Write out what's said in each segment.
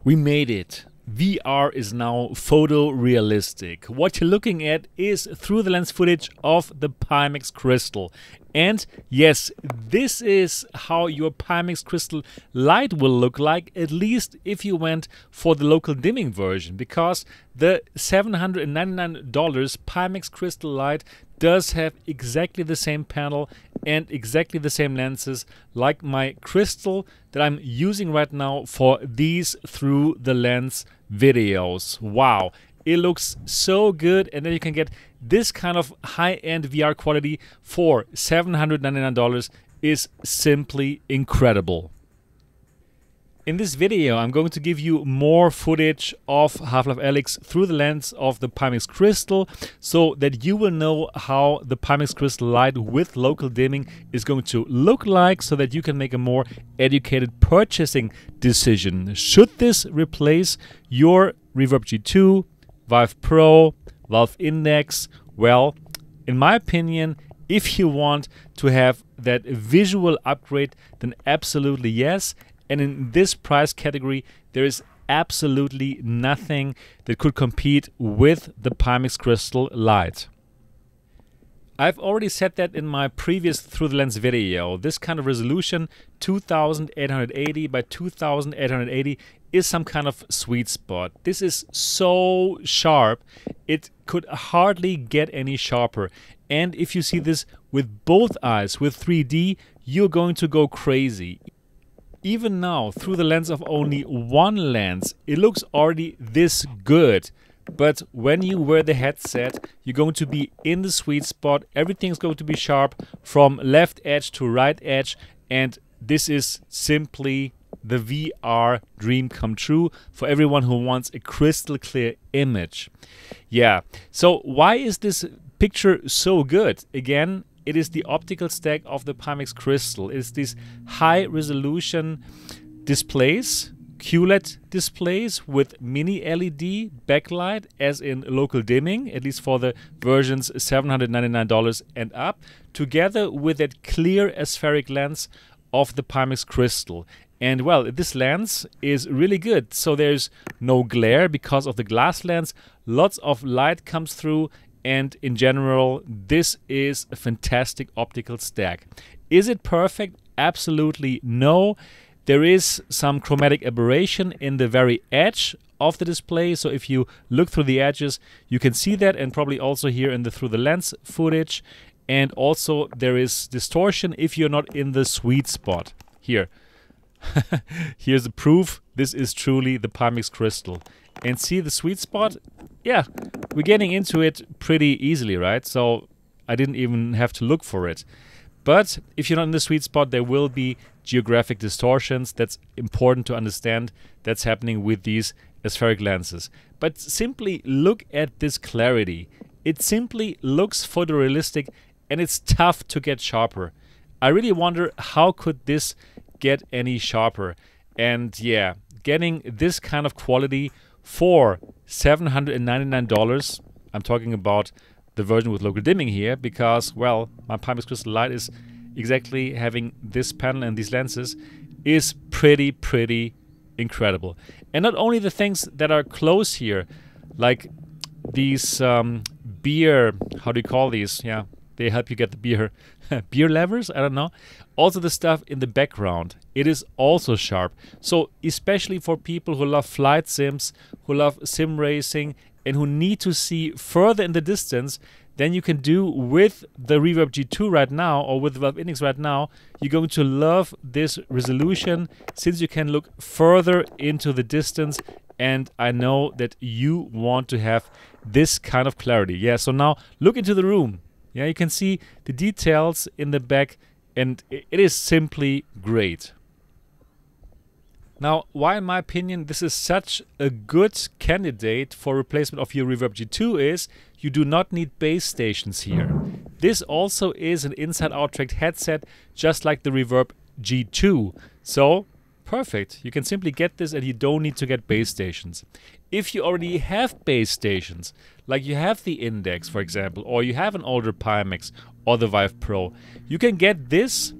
We made it. VR is now photorealistic. What you're looking at is through the lens footage of the Pimax Crystal. And yes, this is how your Pimax Crystal Light will look like, at least if you went for the local dimming version, because the $799 Pimax Crystal Light does have exactly the same panel and exactly the same lenses like my crystal that I'm using right now for these through the lens videos. Wow, it looks so good, and then you can get this kind of high-end VR quality for $799 is simply incredible. In this video, I'm going to give you more footage of Half-Life Alyx through the lens of the Pimax Crystal, so that you will know how the Pimax Crystal Light with local dimming is going to look like, so that you can make a more educated purchasing decision. Should this replace your Reverb G2, Vive Pro, Valve Index? Well, in my opinion, if you want to have that visual upgrade, then absolutely yes. And in this price category, there is absolutely nothing that could compete with the Pimax Crystal Light. I've already said that in my previous through the lens video. This kind of resolution, 2880 by 2880, is some kind of sweet spot. This is so sharp, it could hardly get any sharper. And if you see this with both eyes, with 3D, you're going to go crazy. Even now, through the lens of only one lens, it looks already this good. But when you wear the headset, you're going to be in the sweet spot. Everything's going to be sharp from left edge to right edge. And this is simply the VR dream come true for everyone who wants a crystal clear image. Yeah, so why is this picture so good? Again, it is the optical stack of the Pimax Crystal. It's these high resolution displays, QLED displays with mini LED backlight, as in local dimming, at least for the versions $799 and up, together with that clear aspheric lens of the Pimax Crystal. And well, this lens is really good. So there's no glare because of the glass lens. Lots of light comes through. And in general, this is a fantastic optical stack. Is it perfect? Absolutely no. There is some chromatic aberration in the very edge of the display. So if you look through the edges, you can see that, and probably also here in the through the lens footage. And also there is distortion if you're not in the sweet spot. Here. Here's the proof. This is truly the Pimax Crystal. And see the sweet spot? Yeah, we're getting into it pretty easily, right? So I didn't even have to look for it. But if you're not in the sweet spot, there will be geographic distortions. That's important to understand. That's happening with these aspheric lenses. But simply look at this clarity. It simply looks photorealistic, and it's tough to get sharper. I really wonder, how could this get any sharper? And yeah, getting this kind of quality for $799, I'm talking about the version with local dimming here, because, well, my Pimax Crystal Light is exactly having this panel and these lenses, is pretty incredible. And not only the things that are close here, like these beer, how do you call these? Yeah, they help you get the beer. Beer levers? I don't know. Also the stuff in the background. It is also sharp. So especially for people who love flight sims, who love sim racing, and who need to see further in the distance than you can do with the Reverb G2 right now, or with the Valve Index right now, you're going to love this resolution, since you can look further into the distance. And I know that you want to have this kind of clarity. Yeah, so now look into the room. Yeah, you can see the details in the back, and it is simply great. Now, why in my opinion this is such a good candidate for replacement of your Reverb G2 is you do not need base stations here. This also is an inside-out tracked headset, just like the Reverb G2. So perfect. You can simply get this, and you don't need to get base stations. If you already have base stations, like you have the Index, for example, or you have an older Pimax or the Vive Pro, you can get this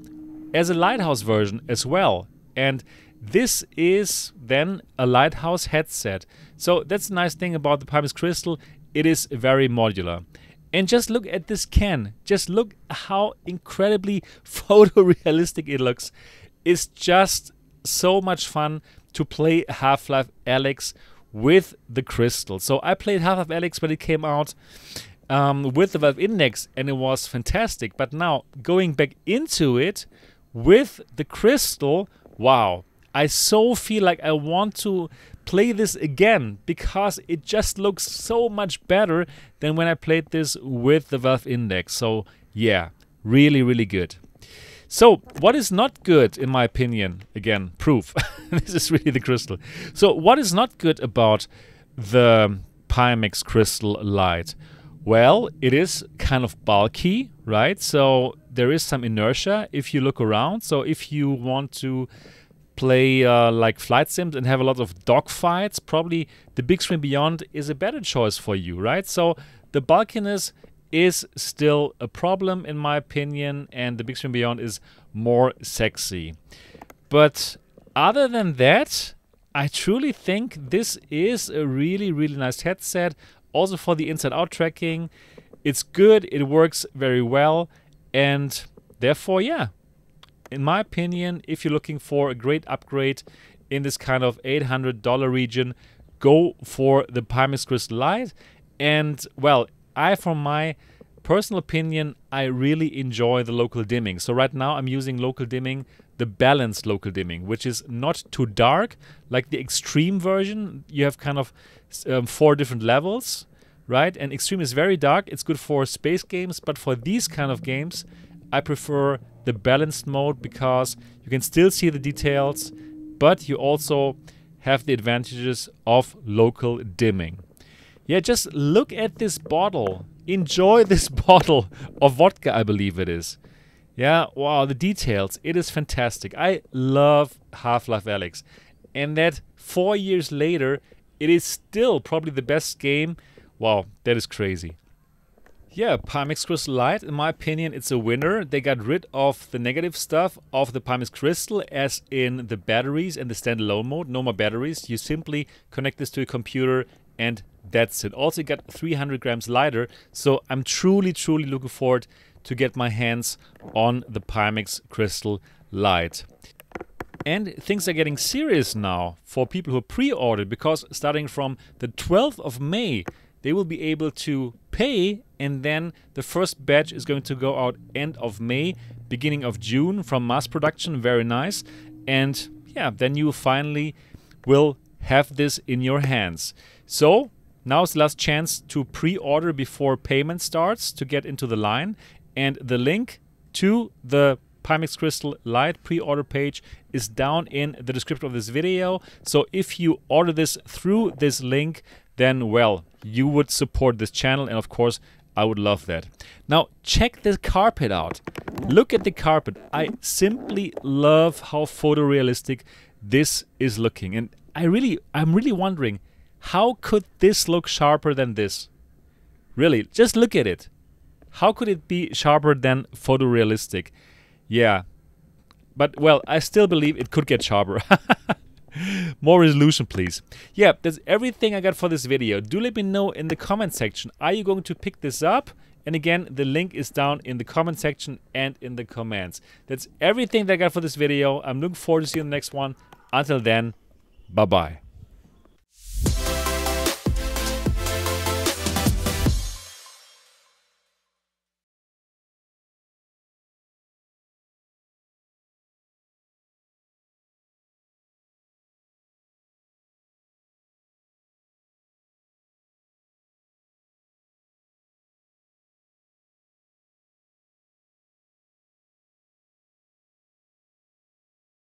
as a Lighthouse version as well. And this is then a lighthouse headset. So that's the nice thing about the Pimax Crystal. It is very modular. And just look at this can. Just look how incredibly photorealistic it looks. It's just so much fun to play Half-Life Alyx with the Crystal. So I played Half-Life Alyx when it came out with the Valve Index, and it was fantastic. But now going back into it with the Crystal, wow, I so feel like I want to play this again because it just looks so much better than when I played this with the Valve Index. So yeah, really, really good. So what is not good, in my opinion, again, proof, this is really the Crystal. So what is not good about the Pimax Crystal Light? Well, it is kind of bulky, right? So there is some inertia if you look around. So if you want to play like flight sims and have a lot of dogfights, probably the Big Screen Beyond is a better choice for you, right? So the bulkiness is still a problem in my opinion, and the Big Screen Beyond is more sexy. But other than that, I truly think this is a really, really nice headset. Also for the inside-out tracking, it's good, it works very well, and therefore, yeah, in my opinion, if you're looking for a great upgrade in this kind of $800 region, go for the Pimax Crystal Light. And well, from my personal opinion, I really enjoy the local dimming. So right now I'm using local dimming, the balanced local dimming, which is not too dark. Like the extreme version, you have kind of 4 different levels, right? And extreme is very dark. It's good for space games, but for these kind of games, I prefer the balanced mode because you can still see the details, but you also have the advantages of local dimming. Yeah, just look at this bottle. Enjoy this bottle of vodka, I believe it is. Yeah, wow, the details. It is fantastic. I love Half-Life Alyx. And that 4 years later, it is still probably the best game. Wow, that is crazy. Yeah, Pimax Crystal Light, in my opinion, it's a winner. They got rid of the negative stuff of the Pimax Crystal, as in the batteries and the standalone mode. No more batteries. You simply connect this to a computer and that's it. Also, it got 300 grams lighter, so I'm truly, truly looking forward to get my hands on the Pimax Crystal Light. And things are getting serious now for people who pre-ordered, because starting from the 12th of May, they will be able to pay, and then the first batch is going to go out end of May, beginning of June from mass production. Very nice. And yeah, then you finally will have this in your hands. So now's the last chance to pre-order before payment starts to get into the line. And the link to the Pimax Crystal Light pre-order page is down in the description of this video. So if you order this through this link, then well, you would support this channel, and of course I would love that. Now check this carpet out. Look at the carpet. I simply love how photorealistic this is looking, and I'm really wondering, how could this look sharper than this? Really, just look at it. How could it be sharper than photorealistic? Yeah, but well, I still believe it could get sharper. More resolution, please. Yeah, that's everything I got for this video. Do let me know in the comment section. Are you going to pick this up? And again, the link is down in the comment section and in the comments. That's everything that I got for this video. I'm looking forward to seeing you in the next one. Until then, bye-bye.